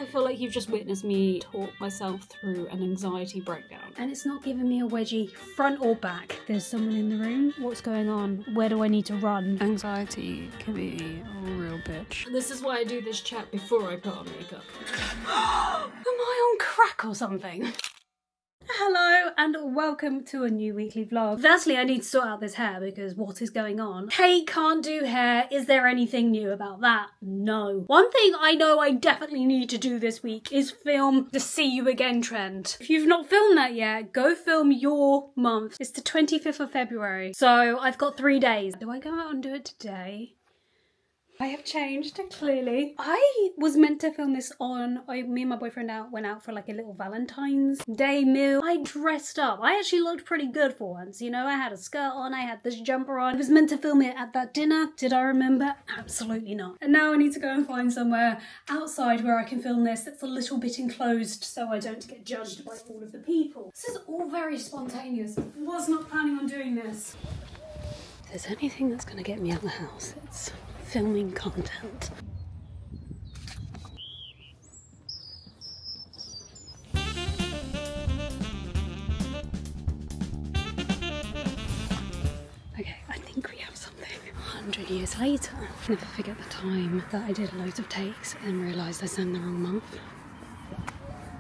feel like you've just witnessed me talk myself through an anxiety breakdown. And it's not giving me a wedgie front or back. There's someone in the room. What's going on? Where do I need to run? Anxiety can be a real bitch. This is why I do this chat before I put on makeup. Am I on crack or something? Hello and welcome to a new weekly vlog. Firstly, I need to sort out this hair because what is going on? Kate can't do hair. Is there anything new about that? No. One thing I know I definitely need to do this week is film the See You Again trend. If you've not filmed that yet, go film your month. It's the 25th of February. So I've got 3 days. Do I go out and do it today? I have changed, clearly. I was meant to film this on, me and my boyfriend went out for like a little Valentine's Day meal. I dressed up. I actually looked pretty good for once, you know, I had a skirt on, I had this jumper on. I was meant to film it at that dinner. Did I remember? Absolutely not. And now I need to go and find somewhere outside where I can film this that's a little bit enclosed so I don't get judged by all of the people. This is all very spontaneous. I was not planning on doing this. If there's anything that's gonna get me out of the house, it's filming content. Okay, I think we have something. 100 years later. Never forget the time that I did loads of takes and realised I sang the wrong month.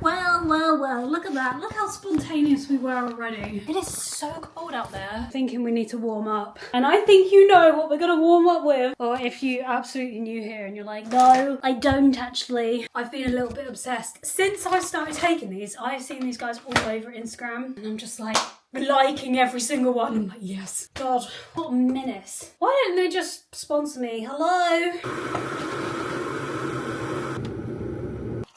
Well, look at that. Look how spontaneous we were already. It is so cold out there. Thinking we need to warm up. And I think you know what we're gonna warm up with. Or if you absolutely new here and you're like, no, I don't actually. I've been a little bit obsessed. Since I started taking these, I've seen these guys all over Instagram and I'm just like, liking every single one. I'm like, yes. God, what a menace. Why don't they just sponsor me? Hello?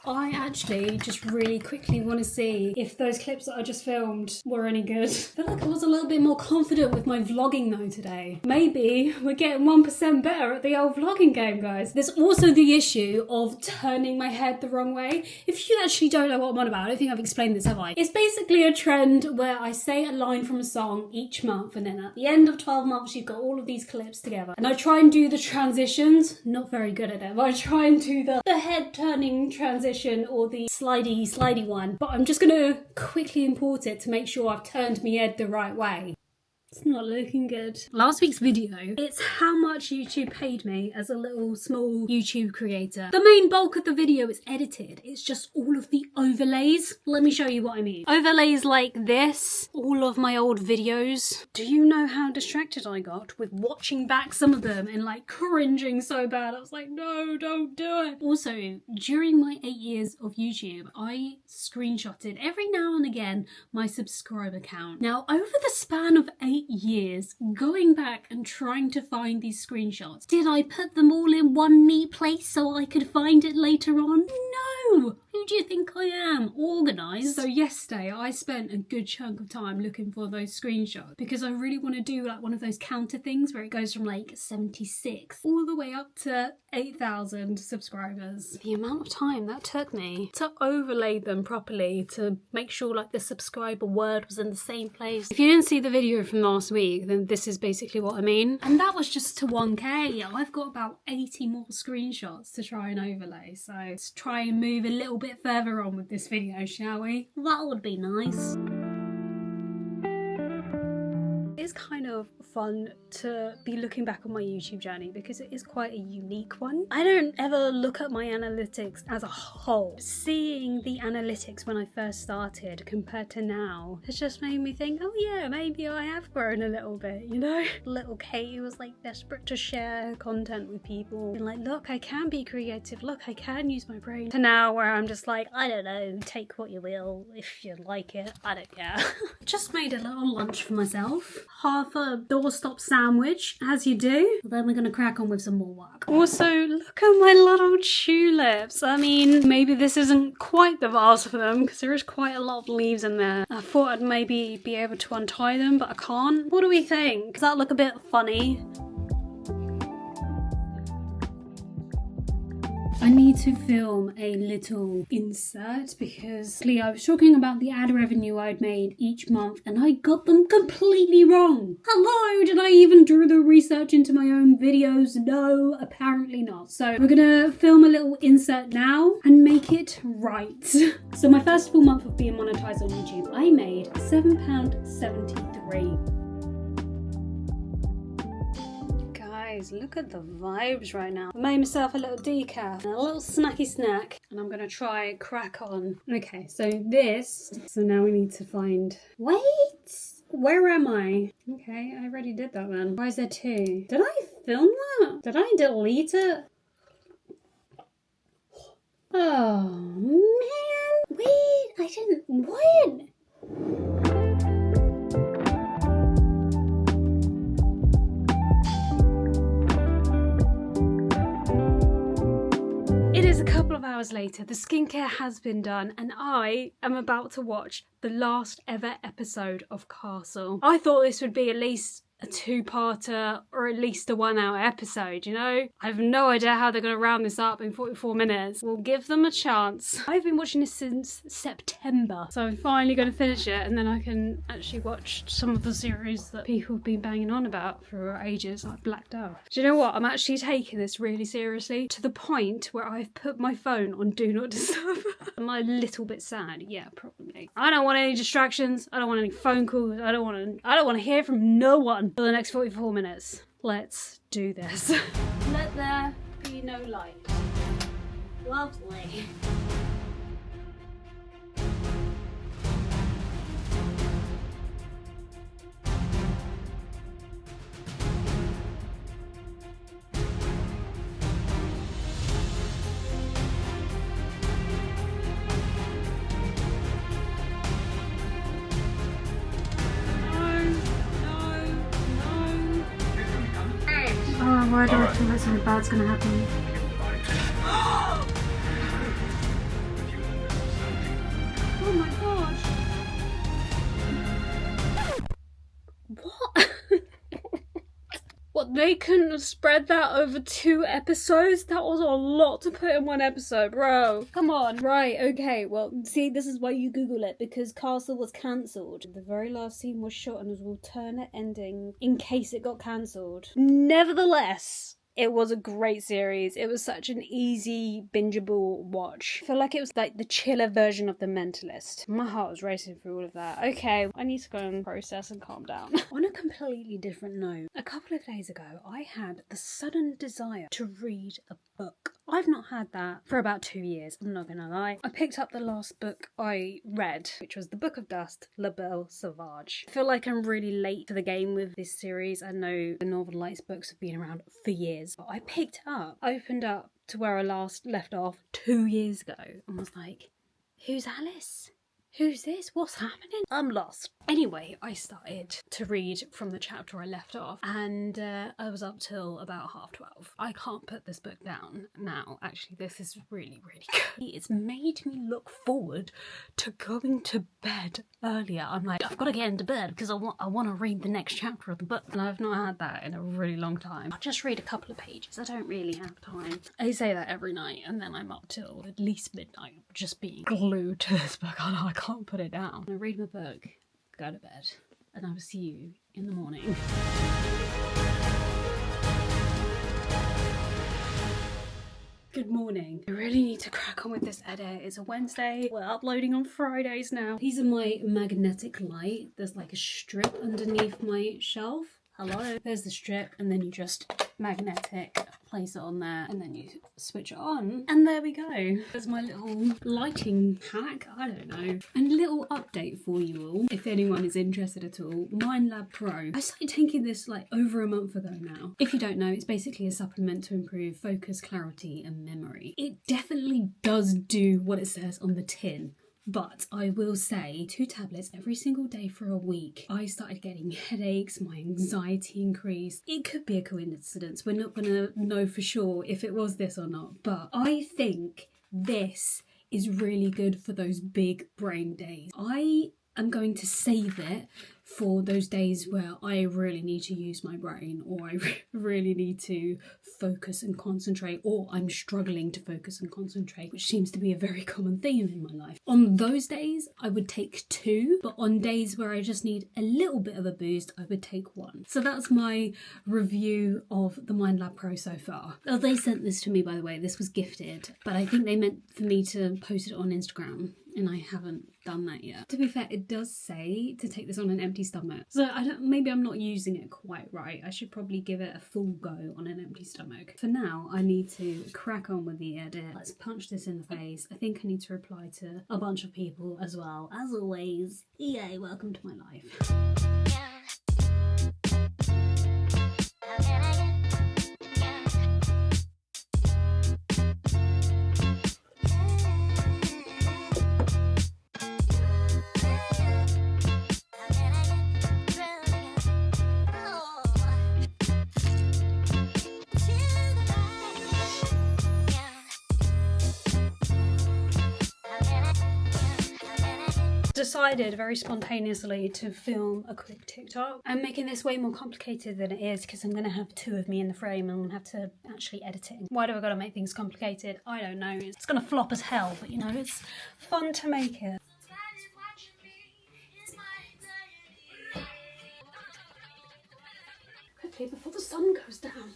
I actually just really quickly want to see if those clips that I just filmed were any good. I feel like I was a little bit more confident with my vlogging though today. Maybe we're getting 1% better at the old vlogging game, guys. There's also the issue of turning my head the wrong way. If you actually don't know what I'm on about, I don't think I've explained this, have I? It's basically a trend where I say a line from a song each month and then at the end of 12 months you've got all of these clips together. And I try and do the transitions. Not very good at it, but I try and do the head turning transition or the slidey one, but I'm just gonna quickly import it to make sure I've turned my head the right way. It's not looking good. Last week's video, it's how much YouTube paid me as a little small YouTube creator. The main bulk of the video is edited. It's just all of the overlays. Let me show you what I mean. Overlays like this, all of my old videos. Do you know how distracted I got with watching back some of them and like cringing so bad? I was like, no, don't do it. Also, during my 8 years of YouTube, I screenshotted every now and again my subscriber count. Now, over the span of 8 years, going back and trying to find these screenshots, did I put them all in one neat place so I could find it later on? No! Who do you think I am? Organised. So yesterday I spent a good chunk of time looking for those screenshots because I really want to do like one of those counter things where it goes from like 76 all the way up to 8,000 subscribers. The amount of time that took me to overlay them properly to make sure like the subscriber word was in the same place. If you didn't see the video from last week, then this is basically what I mean. And that was just to 1K. I've got about 80 more screenshots to try and overlay. So let's try and move a little bit further on with this video, shall we? That would be nice. It's kind of fun to be looking back on my YouTube journey because it is quite a unique one. I don't ever look at my analytics as a whole. Seeing the analytics when I first started compared to now has just made me think, oh yeah, maybe I have grown a little bit, you know? Little Katie was like desperate to share content with people and like, look, I can be creative, look, I can use my brain. To now where I'm just like, I don't know, take what you will, if you like it, I don't care. Just made a little lunch for myself. Half a doorstop sandwich, as you do. Then we're gonna crack on with some more work. Also, look at my little tulips. I mean, maybe this isn't quite the vase for them because there is quite a lot of leaves in there. I thought I'd maybe be able to untie them, but I can't. What do we think? Does that look a bit funny? I need to film a little insert because I was talking about the ad revenue I'd made each month and I got them completely wrong. Hello, did I even do the research into my own videos? No, apparently not. So we're gonna film a little insert now and make it right. So my first full month of being monetized on YouTube, I made £7.73. Guys, look at the vibes right now. I made myself a little decaf and a little snacky snack and I'm gonna try crack on. Okay, so now we need to find, wait, where am I? Okay, I already did that then. Why is there two? Did I film that? Did I delete it? Oh man, wait, I didn't, what? It is a couple of hours later, the skincare has been done and I am about to watch the last ever episode of Castle. I thought this would be at least a two-parter or at least a 1 hour episode, you know? I have no idea how they're going to round this up in 44 minutes. We'll give them a chance. I've been watching this since September, so I'm finally going to finish it and then I can actually watch some of the series that people have been banging on about for ages. I've blacked out. Do you know what? I'm actually taking this really seriously to the point where I've put my phone on Do Not Disturb. Am I a little bit sad? Yeah, probably. I don't want any distractions. I don't want any phone calls. I don't want to hear from no one for the next 44 minutes. Let's do this. Let there be no light. Lovely. Oh, why do I feel like something bad's gonna happen? Oh my gosh. What? What, they couldn't have spread that over 2 episodes? That was a lot to put in 1 episode, bro. Come on. Right, okay, well, see, this is why you Google it, because Castle was cancelled. The very last scene was shot and was alternate ending in case it got cancelled. Nevertheless, it was a great series. It was such an easy, bingeable watch. I feel like it was like the chiller version of The Mentalist. My heart was racing through all of that. Okay, I need to go and process and calm down. On a completely different note, a couple of days ago, I had the sudden desire to read a book. I've not had that for about 2 years, I'm not gonna lie. I picked up the last book I read, which was The Book of Dust, La Belle Sauvage. I feel like I'm really late to the game with this series. I know the Northern Lights books have been around for years, but I picked it up, opened up to where I last left off 2 years ago and was like, who's Alice? Who's this? What's happening? I'm lost. Anyway, I started to read from the chapter I left off and I was up till about 12:30. I can't put this book down now. Actually, this is really, really good. It's made me look forward to going to bed earlier. I'm like, I've got to get into bed because I want to read the next chapter of the book. And I've not had that in a really long time. I'll just read a couple of pages. I don't really have time. I say that every night and then I'm up till at least midnight just being glued to this book. I can't put it down. I read my book, go to bed, and I will see you in the morning. Good morning. I really need to crack on with this edit. It's a Wednesday. We're uploading on Fridays now. These are my magnetic light. There's like a strip underneath my shelf. Hello. There's the strip and then you just magnetic place it on there and then you switch it on and there we go. There's my little lighting hack, I don't know. And a little update for you all, if anyone is interested at all. MindLab Pro. I started taking this like over a month ago now. If you don't know, it's basically a supplement to improve focus, clarity and memory. It definitely does do what it says on the tin. But I will say 2 tablets every single day for a week. I started getting headaches, my anxiety increased. It could be a coincidence. We're not gonna know for sure if it was this or not. But I think this is really good for those big brain days. I am going to save it for those days where I really need to use my brain, or I really need to focus and concentrate, or I'm struggling to focus and concentrate, which seems to be a very common theme in my life. On those days, I would take 2, but on days where I just need a little bit of a boost, I would take 1. So that's my review of the Mind Lab Pro so far. Oh, they sent this to me, by the way. This was gifted, but I think they meant for me to post it on Instagram, and I haven't done that yet. To be fair, it does say to take this on an empty stomach, so maybe I'm not using it quite right. I should probably give it a full go on an empty stomach. For now, I need to crack on with the edit. Let's punch this in the face. I think I need to reply to a bunch of people as well. As always, EA, welcome to my life. Decided very spontaneously to film a quick TikTok. I'm making this way more complicated than it is because I'm going to have 2 of me in the frame and I'm going to have to actually edit it. Why do I got to make things complicated? I don't know. It's going to flop as hell, but you know, it's fun to make it. Quickly before the sun goes down.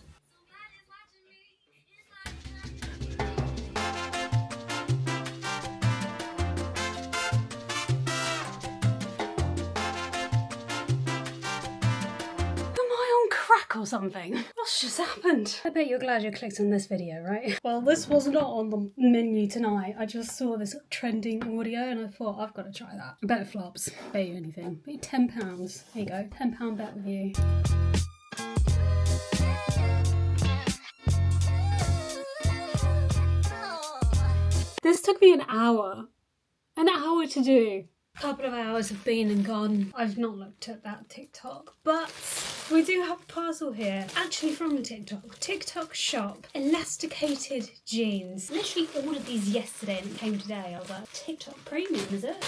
Or something. What's just happened? I bet you're glad you clicked on this video, right? Well, this was not on the menu tonight. I just saw this trending audio and I thought, I've got to try that. I bet it flops. Bet you anything. Bet you £10. There you go. £10 bet with you. This took me an hour. An hour to do. A couple of hours have been and gone. I've not looked at that TikTok, but we do have a parcel here, actually from TikTok. TikTok shop, elasticated jeans. Literally ordered these yesterday and it came today. I was like, TikTok premium, is it?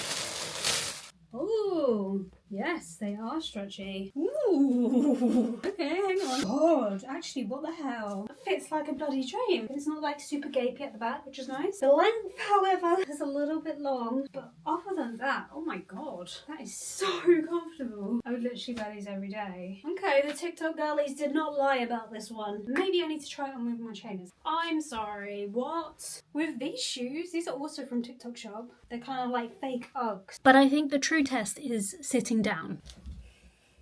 Oh, yes, they are stretchy. Ooh, okay, hang on. God, actually, what the hell? It fits like a bloody dream. It's not like super gapey at the back, which is nice. The length, however, is a little bit long, but other than that, oh my God, that is so comfortable. I would literally wear these every day. Okay, the TikTok girlies did not lie about this one. Maybe I need to try it on with my trainers. I'm sorry, what? With these shoes, these are also from TikTok shop. They're kind of like fake Uggs. But I think the true test is sitting down.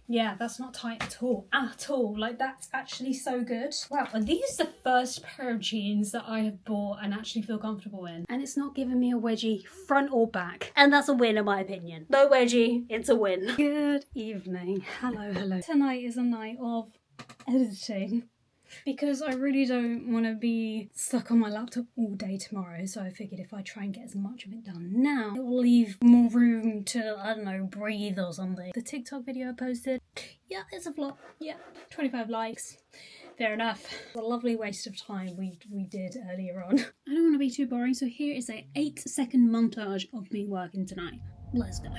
Yeah, that's not tight at all. At all. Like, that's actually so good. Wow, are these the first pair of jeans that I have bought and actually feel comfortable in? And it's not giving me a wedgie front or back. And that's a win in my opinion. No wedgie, it's a win. Good evening. Hello, hello. Tonight is a night of editing. Because I really don't want to be stuck on my laptop all day tomorrow, so I figured if I try and get as much of it done now, it will leave more room to, I don't know, breathe or something. The TikTok video I posted, yeah, it's a flop. Yeah, 25 likes. Fair enough. A lovely waste of time we did earlier on. I don't want to be too boring, so here is a 8-second montage of me working tonight. Let's go.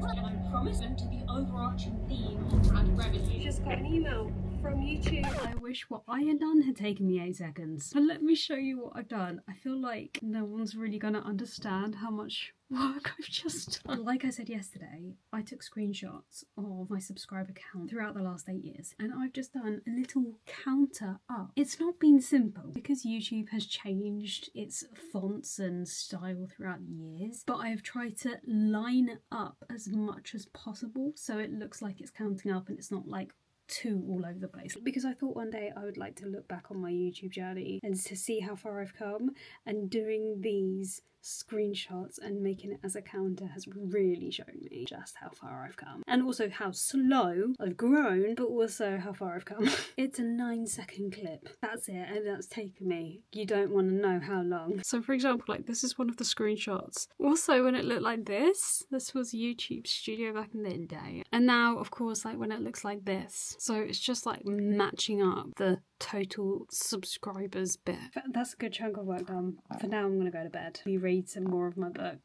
I promise them to the overarching theme of ad revenue. Just got an email from YouTube. I wish what I had done had taken me 8 seconds. But let me show you what I've done. I feel like no one's really gonna understand how much work I've just done. Like I said yesterday, I took screenshots of my subscriber count throughout the last 8 years, and I've just done a little counter up. It's not been simple because YouTube has changed its fonts and style throughout the years, but I've tried to line it up as much as possible so it looks like it's counting up and it's not like 2 all over the place, because I thought one day I would like to look back on my YouTube journey and to see how far I've come, and doing these screenshots and making it as a counter has really shown me just how far I've come, and also how slow I've grown, but also how far I've come. It's a 9-second clip, that's it, and that's taken me, you don't want to know how long. So for example, like this is one of the screenshots. Also when it looked like this was YouTube Studio back in the day, and now of course like when it looks like this, so it's just like matching up the total subscribers bit. That's a good chunk of work done. For now I'm gonna go to bed, read some more of my book.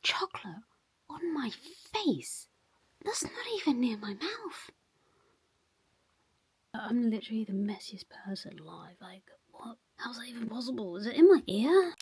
chocolate on my face. That's not even near my mouth. I'm literally the messiest person alive. Like, what? How's that even possible? Is it in my ear?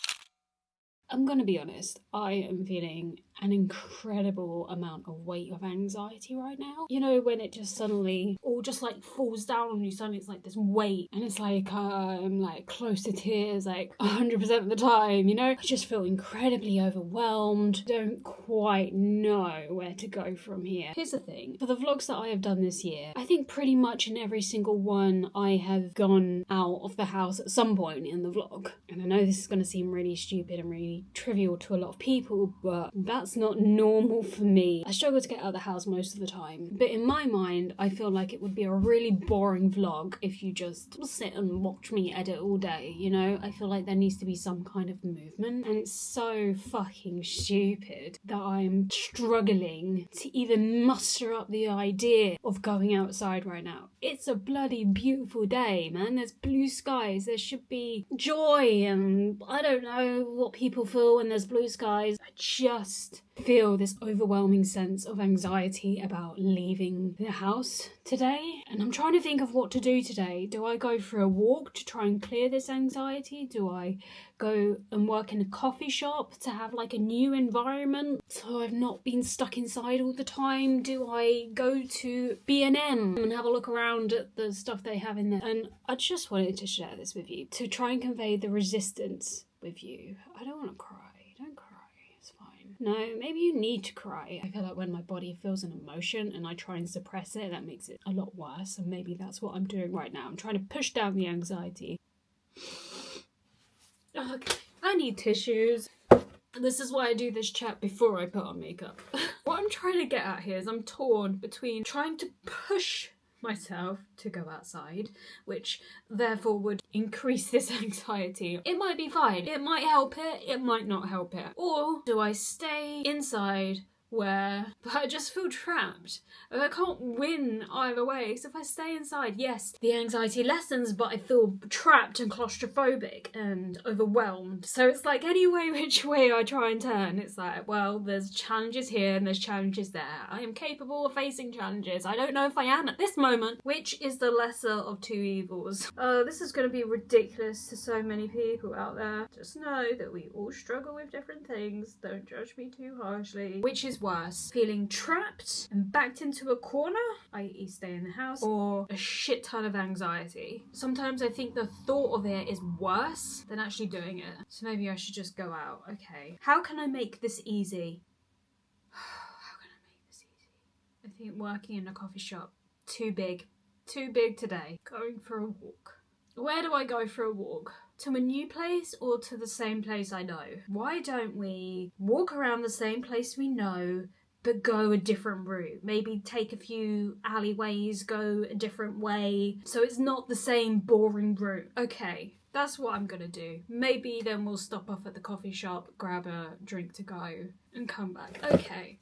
I'm gonna be honest, I am feeling an incredible amount of weight of anxiety right now. You know, when it just suddenly all just like falls down on you, suddenly it's like this weight, and it's like I'm like close to tears like 100% of the time, you know? I just feel incredibly overwhelmed, don't quite know where to go from here. Here's the thing, for the vlogs that I have done this year, I think pretty much in every single one I have gone out of the house at some point in the vlog. And I know this is gonna seem really stupid and really trivial to a lot of people, but that's not normal for me. I struggle to get out of the house most of the time, but in my mind I feel like it would be a really boring vlog if you just sit and watch me edit all day, you know? I feel like there needs to be some kind of movement, and it's so fucking stupid that I'm struggling to even muster up the idea of going outside right now. It's a bloody beautiful day, man. There's blue skies, there should be joy, and I don't know what people feel when there's blue skies. I just feel this overwhelming sense of anxiety about leaving the house today, and I'm trying to think of what to do today. Do I go for a walk to try and clear this anxiety? Do I go and work in a coffee shop to have like a new environment so I've not been stuck inside all the time? Do I go to B&M and have a look around at the stuff they have in there? And I just wanted to share this with you to try and convey the resistance with you. I don't want to cry. Don't cry. It's fine. No, maybe you need to cry. I feel like when my body feels an emotion and I try and suppress it, that makes it a lot worse. And maybe that's what I'm doing right now. I'm trying to push down the anxiety. Okay, I need tissues. This is why I do this chat before I put on makeup. What I'm trying to get at here is I'm torn between trying to push myself to go outside, which therefore would increase this anxiety. It might be fine, it might help it, it might not help it. Or do I stay inside where I just feel trapped? I can't win either way. So if I stay inside, yes, the anxiety lessens, but I feel trapped and claustrophobic and overwhelmed. So it's like any which way I try and turn, it's like, well, there's challenges here and there's challenges there. I am capable of facing challenges. I don't know if I am at this moment. Which is the lesser of two evils? Oh, this is going to be ridiculous to so many people out there. Just know that we all struggle with different things. Don't judge me too harshly. Which is worse, feeling trapped and backed into a corner, i.e. stay in the house, or a shit ton of anxiety? Sometimes I think the thought of it is worse than actually doing it. So maybe I should just go out. Okay. How can I make this easy? How can I make this easy? I think working in a coffee shop, too big. Too big today. Going for a walk. Where do I go for a walk? To a new place or to the same place I know? Why don't we walk around the same place we know, but go a different route? Maybe take a few alleyways, go a different way, so it's not the same boring route. Okay, that's what I'm gonna do. Maybe then we'll stop off at the coffee shop, grab a drink to go, and come back. Okay.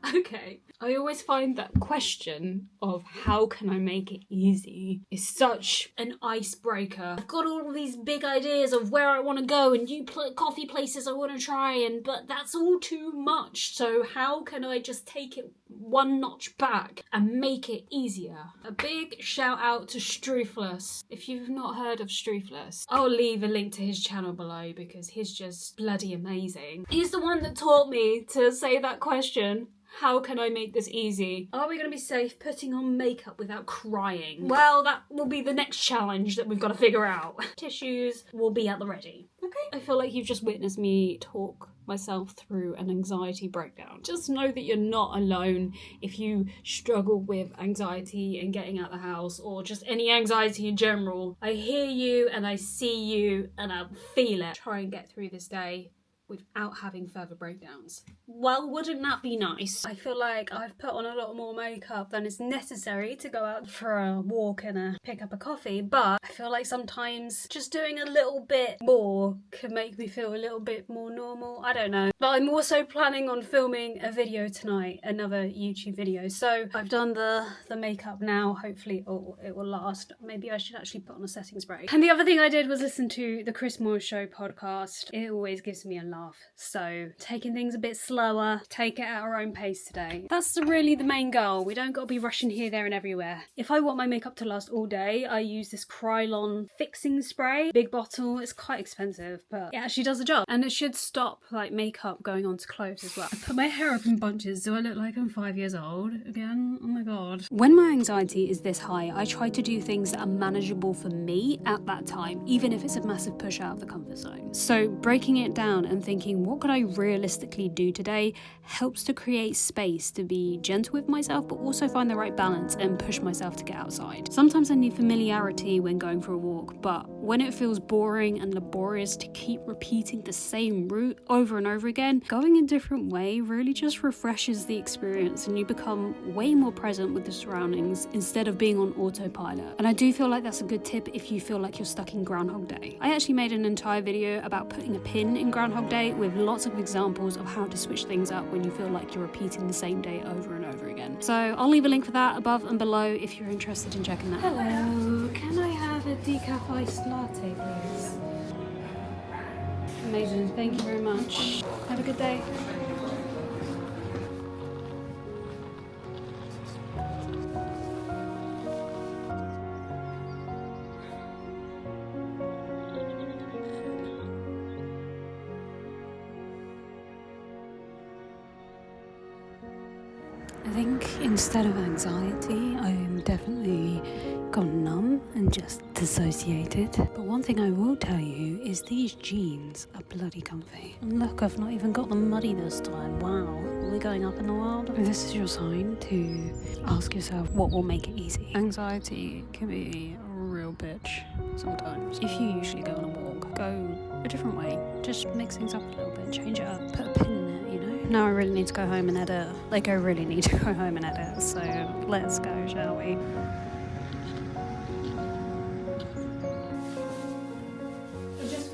Okay. I always find that question of how can I make it easy is such an icebreaker. I've got all of these big ideas of where I want to go and new coffee places I want to try, but that's all too much. So how can I just take it one notch back and make it easier? A big shout out to Strufless. If you've not heard of Strufless, I'll leave a link to his channel below because he's just bloody amazing. He's the one that taught me to say that question. How can I make this easy? Are we going to be safe putting on makeup without crying? Well, that will be the next challenge that we've got to figure out. Tissues will be at the ready. Okay. I feel like you've just witnessed me talk myself through an anxiety breakdown. Just know that you're not alone if you struggle with anxiety and getting out the house, or just any anxiety in general. I hear you and I see you and I feel it. Try and get through this day without having further breakdowns. Well, wouldn't that be nice? I feel like I've put on a lot more makeup than is necessary to go out for a walk and pick up a coffee, but I feel like sometimes just doing a little bit more can make me feel a little bit more normal. I don't know. But I'm also planning on filming a video tonight, another YouTube video. So I've done the makeup now. Hopefully it will last. Maybe I should actually put on a setting spray. And the other thing I did was listen to the Chris Moore Show podcast. It always gives me a laugh. So taking things a bit slower, take it at our own pace today. That's really the main goal. We don't got to be rushing here, there and everywhere. If I want my makeup to last all day, I use this Krylon fixing spray. Big bottle. It's quite expensive, but it actually does the job. And it should stop like makeup going onto clothes as well. I put my hair up in bunches. Do I look like I'm 5 years old again? Oh my god. When my anxiety is this high, I try to do things that are manageable for me at that time, even if it's a massive push out of the comfort zone. So breaking it down and thinking, what could I realistically do today, helps to create space to be gentle with myself, but also find the right balance and push myself to get outside. Sometimes I need familiarity when going for a walk, but when it feels boring and laborious to keep repeating the same route over and over again, going a different way really just refreshes the experience and you become way more present with the surroundings instead of being on autopilot. And I do feel like that's a good tip if you feel like you're stuck in Groundhog Day. I actually made an entire video about putting a pin in Groundhog Day with lots of examples of how to switch things up when you feel like you're repeating the same day over and over again. So I'll leave a link for that above and below if you're interested in checking that. Hello, can I have a decaf iced latte, please? Amazing, thank you very much. Have a good day. I think instead of anxiety, I'm definitely gone numb and just dissociated. But one thing I will tell you is these jeans are bloody comfy. And look, I've not even got them muddy this time. Wow, are we going up in the world? This is your sign to ask yourself what will make it easy. Anxiety can be a real bitch sometimes. If you usually go on a walk, go a different way. Just mix things up a little bit, change it up, put a pin in it, you know? Now I really need to go home and edit. Like, I really need to go home and edit, so let's go, shall we?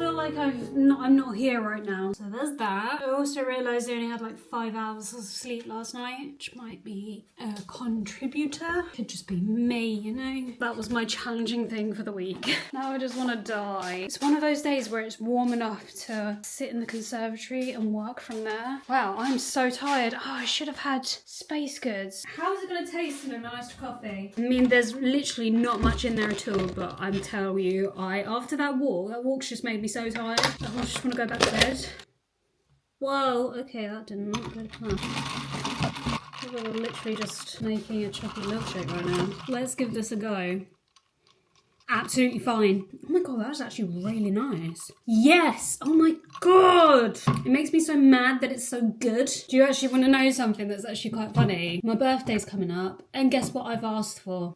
Like I'm not here right now. So there's that. I also realised I only had like 5 hours of sleep last night, which might be a contributor. Could just be me, you know? That was my challenging thing for the week. Now I just want to die. It's one of those days where it's warm enough to sit in the conservatory and work from there. Wow, I'm so tired. Oh, I should have had Space Goods. How is it going to taste in an iced coffee? I mean, there's literally not much in there at all, but I'm telling you, after that walk's just made me so tired. I just want to go back to bed. Whoa, okay, that did not go to plan. We're literally just making a chocolate milkshake right now. Let's give this a go. Absolutely fine. Oh my god, that's actually really nice. Yes! Oh my god! It makes me so mad that it's so good. Do you actually want to know something that's actually quite funny? My birthday's coming up, and guess what I've asked for?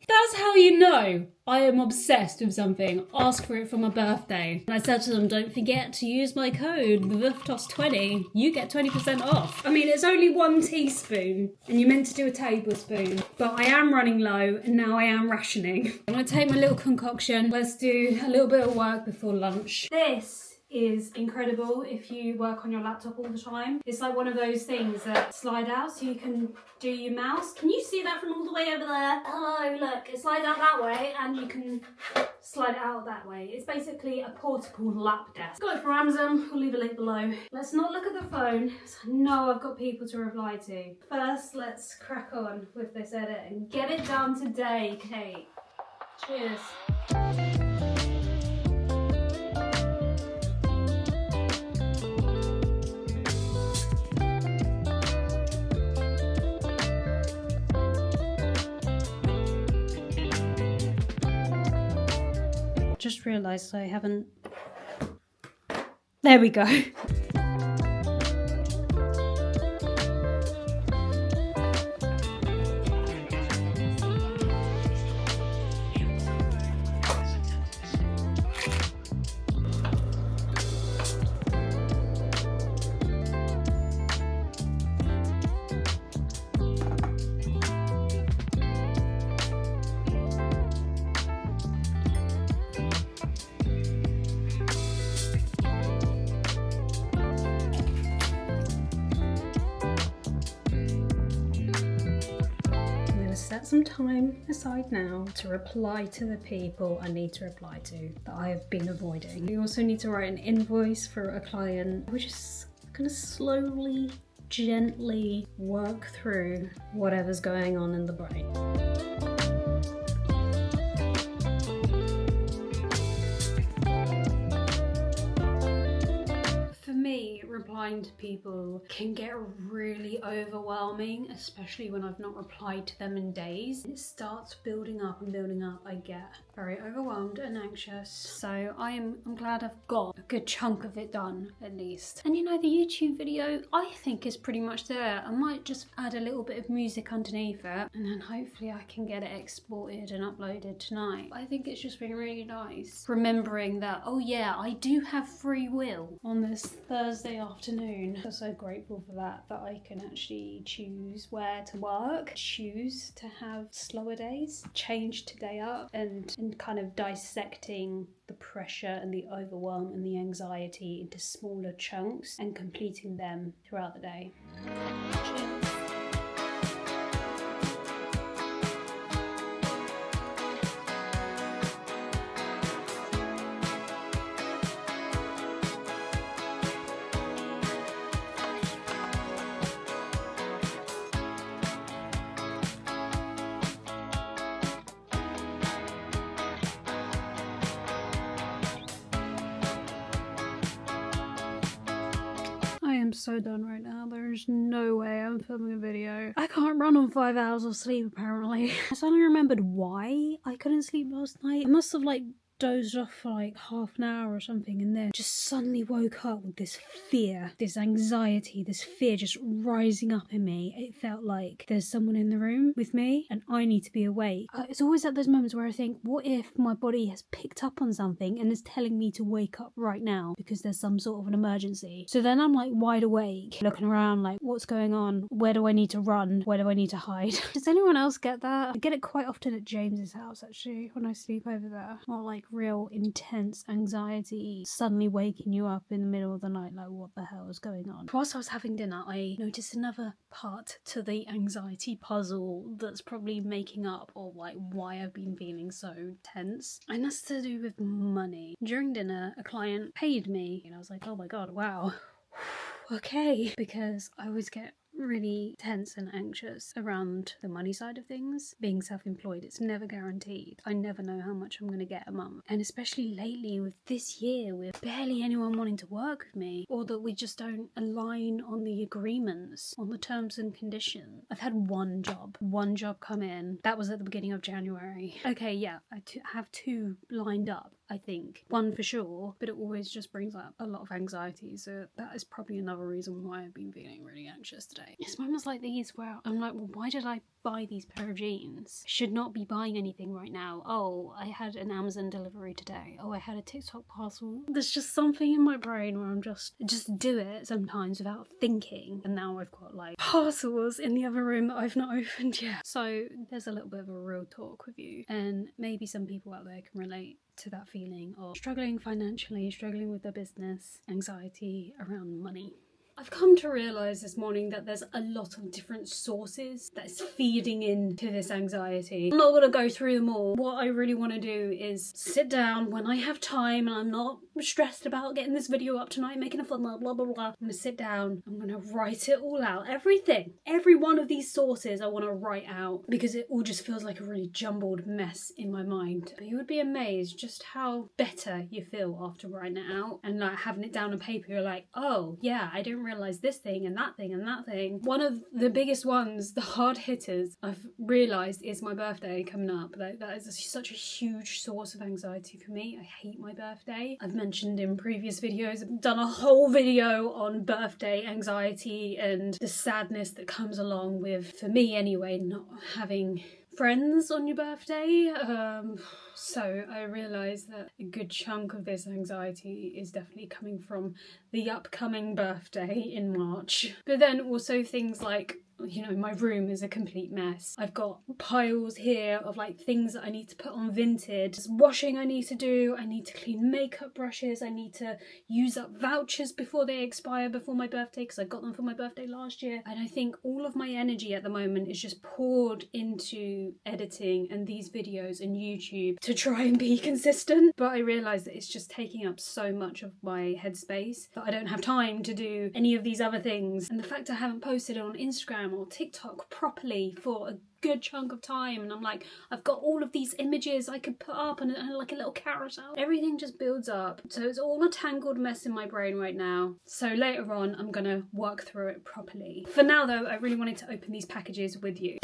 That's how you know I am obsessed with something. Ask for it for my birthday. And I said to them, don't forget to use my code, VUFTOS20. You get 20% off. I mean, it's only 1 teaspoon, and you're meant to do a tablespoon. But I am running low, and now I am rationing. I'm going to take my little concoction. Let's do a little bit of work before lunch. This is incredible if you work on your laptop all the time. It's like one of those things that slide out so you can do your mouse. Can you see that from all the way over there? Hello, look, it slides out that way and you can slide it out that way. It's basically a portable lap desk. Got it for Amazon, I'll leave a link below. Let's not look at the phone, so I know I've got people to reply to. First, let's crack on with this edit and get it done today, Kate. Cheers. Just realised I haven't... There we go. some time aside now to reply to the people I need to reply to that I have been avoiding. We also need to write an invoice for a client. We're just gonna slowly, gently work through whatever's going on in the brain. For me, replying to people can get really overwhelming, especially when I've not replied to them in days. It starts building up and building up. I get very overwhelmed and anxious. So I'm glad I've got a good chunk of it done, at least. And you know, the YouTube video, I think is pretty much there. I might just add a little bit of music underneath it, and then hopefully I can get it exported and uploaded tonight. I think it's just been really nice remembering that, oh yeah, I do have free will on this Thursday afternoon. I'm so grateful for that I can actually choose where to work, choose to have slower days, change today up, and kind of dissecting the pressure and the overwhelm and the anxiety into smaller chunks and completing them throughout the day. Cheers. I'm so done right now. There's no way I'm filming a video. I can't run on 5 hours of sleep apparently. I suddenly remembered why I couldn't sleep last night. I must have dozed off for like half an hour or something, and then just suddenly woke up with this fear, this anxiety, this fear just rising up in me. It felt like there's someone in the room with me and I need to be awake. It's always at those moments where I think, what if my body has picked up on something and is telling me to wake up right now because there's some sort of an emergency? So then I'm like wide awake, looking around like, what's going on? Where do I need to run? Where do I need to hide? Does anyone else get that? I get it quite often at James's house actually, when I sleep over there. Or like real intense anxiety suddenly waking you up in the middle of the night, like what the hell is going on? Whilst I was having dinner, I noticed another part to the anxiety puzzle that's probably making up or like why I've been feeling so tense, and that's to do with money. During dinner, a client paid me and I was like, oh my god, wow. Okay, because I always get really tense and anxious around the money side of things. Being self-employed, it's never guaranteed. I never know how much I'm going to get a month, and especially lately with this year, with barely anyone wanting to work with me, or that we just don't align on the agreements, on the terms and conditions. I've had one job come in. That was at the beginning of January. Okay, yeah, I have two lined up, I think. One for sure, but it always just brings up a lot of anxiety, so that is probably another reason why I've been feeling really anxious today. It's moments like these where I'm like, well, why did I buy these pair of jeans? I should not be buying anything right now. Oh, I had an Amazon delivery today. Oh, I had a TikTok parcel. There's just something in my brain where I'm just do it sometimes without thinking. And now I've got like parcels in the other room that I've not opened yet. So there's a little bit of a real talk with you. And maybe some people out there can relate to that feeling of struggling financially, struggling with their business, anxiety around money. I've come to realise this morning that there's a lot of different sources that's feeding into this anxiety. I'm not going to go through them all. What I really want to do is sit down when I have time and I'm not stressed about getting this video up tonight, making a thumbnail, blah blah blah. I'm going to sit down, I'm going to write it all out. Everything. Every one of these sources I want to write out because it all just feels like a really jumbled mess in my mind. But you would be amazed just how better you feel after writing it out and like having it down on paper. You're like, oh yeah, I didn't realise this thing and that thing and that thing. One of the biggest ones, the hard hitters, I've realised is my birthday coming up. That is such a huge source of anxiety for me. I hate my birthday. I've mentioned in previous videos, I've done a whole video on birthday anxiety and the sadness that comes along with, for me anyway, not having friends on your birthday. So I realised that a good chunk of this anxiety is definitely coming from the upcoming birthday in March. But then also things like you know, my room is a complete mess. I've got piles here of like things that I need to put on Vinted. There's washing I need to do. I need to clean makeup brushes. I need to use up vouchers before they expire before my birthday, because I got them for my birthday last year. And I think all of my energy at the moment is just poured into editing and these videos and YouTube to try and be consistent. But I realise that it's just taking up so much of my headspace that I don't have time to do any of these other things. And the fact I haven't posted on Instagram or TikTok properly for a good chunk of time, and I'm like, I've got all of these images I could put up and like a little carousel. Everything just builds up, so it's all a tangled mess in my brain right now. So later on I'm gonna work through it properly. For now though, I really wanted to open these packages with you.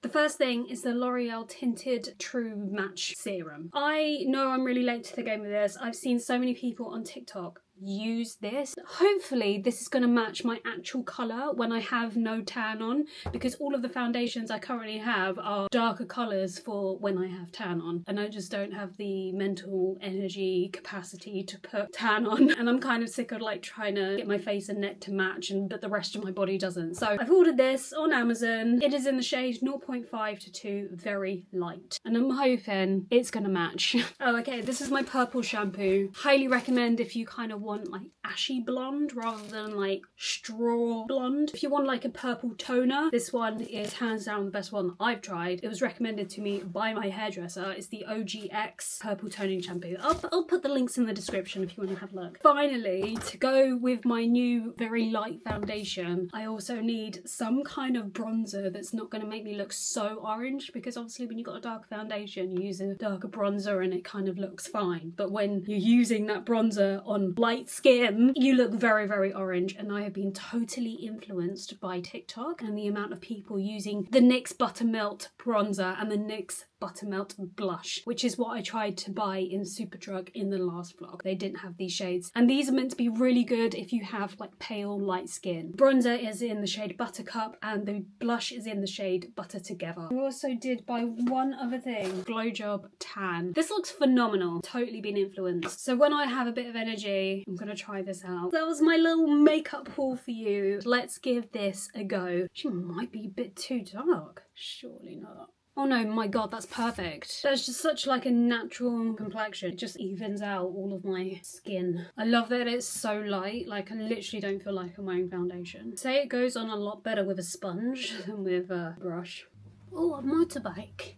The first thing is the L'Oreal Tinted True Match Serum. I know I'm really late to the game with this. I've seen so many people on TikTok use this. Hopefully this is going to match my actual colour when I have no tan on, because all of the foundations I currently have are darker colours for when I have tan on, and I just don't have the mental energy capacity to put tan on, and I'm kind of sick of like trying to get my face and neck to match but the rest of my body doesn't. So I've ordered this on Amazon. It is in the shade 0.5 to 2, very light, and I'm hoping it's gonna match. Oh, okay, this is my purple shampoo. Highly recommend if you kind of want like ashy blonde rather than like straw blonde. If you want like a purple toner, this one is hands down the best one that I've tried. It was recommended to me by my hairdresser. It's the OGX purple toning shampoo. I'll put the links in the description if you want to have a look. Finally, to go with my new very light foundation, I also need some kind of bronzer that's not going to make me look so orange, because obviously when you've got a darker foundation you use a darker bronzer and it kind of looks fine, but when you're using that bronzer on light skin you look very, very orange. And I have been totally influenced by TikTok and the amount of people using the NYX Buttermelt bronzer and the NYX Buttermelt blush, which is what I tried to buy in Superdrug in the last vlog. They didn't have these shades, and these are meant to be really good if you have like pale light skin. Bronzer is in the shade Buttercup and the blush is in the shade Butter Together. I also did buy one other thing, Glow Job Tan. This looks phenomenal. Totally been influenced. So when I have a bit of energy, I'm gonna try this out. That was my little makeup haul for you. Let's give this a go. She might be a bit too dark. Surely not. Oh no, my god, that's perfect. That's just such like a natural complexion. It just evens out all of my skin. I love that it's so light. Like I literally don't feel like I'm wearing foundation. Say it goes on a lot better with a sponge than with a brush. Oh, a motorbike.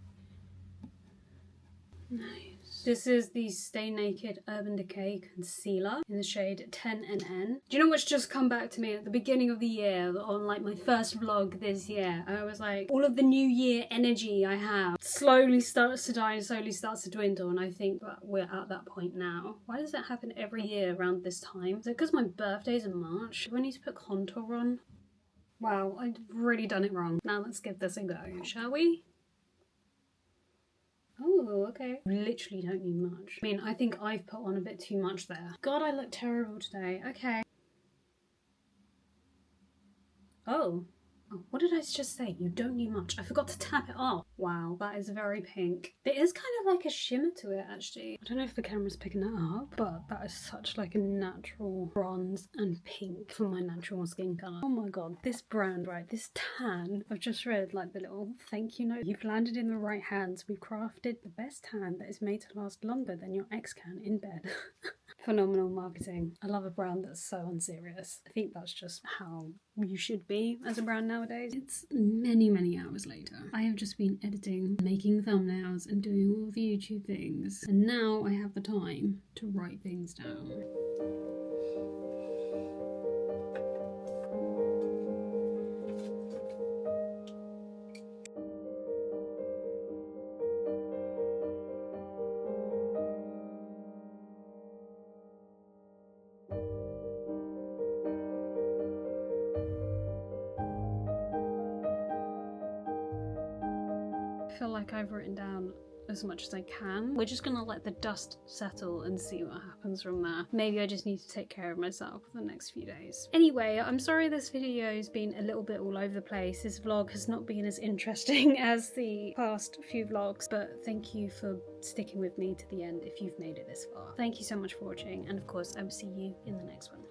Nice. This is the Stay Naked Urban Decay Concealer in the shade 10NN. Do you know what's just come back to me at the beginning of the year on like my first vlog this year? I was like, all of the new year energy I have slowly starts to die and slowly starts to dwindle, and I think that we're at that point now. Why does that happen every year around this time? Is it because my birthday's in March? Do I need to put contour on? Wow, I've really done it wrong. Now let's give this a go, shall we? Oh, okay. Literally don't need much. I mean, I think I've put on a bit too much there. God, I look terrible today. Okay. Oh, what did I just say? You don't need much. I forgot to tap it off. Wow, that is very pink. There is kind of like a shimmer to it, actually. I don't know if the camera's picking that up, but that is such like a natural bronze and pink for my natural skin colour. Oh my god, this brand, right? This tan. I've just read like the little thank you note. You've landed in the right hands. We've crafted the best tan that is made to last longer than your ex can in bed. Phenomenal marketing. I love a brand that's so unserious. I think that's just how you should be as a brand nowadays. It's many, many hours later. I have just been editing, making thumbnails and doing all the YouTube things. And now I have the time to write things down. I feel like I've written down as much as I can. We're just gonna let the dust settle and see what happens from there. Maybe I just need to take care of myself for the next few days. Anyway, I'm sorry this video's been a little bit all over the place. This vlog has not been as interesting as the past few vlogs, but thank you for sticking with me to the end if you've made it this far. Thank you so much for watching, and of course I will see you in the next one.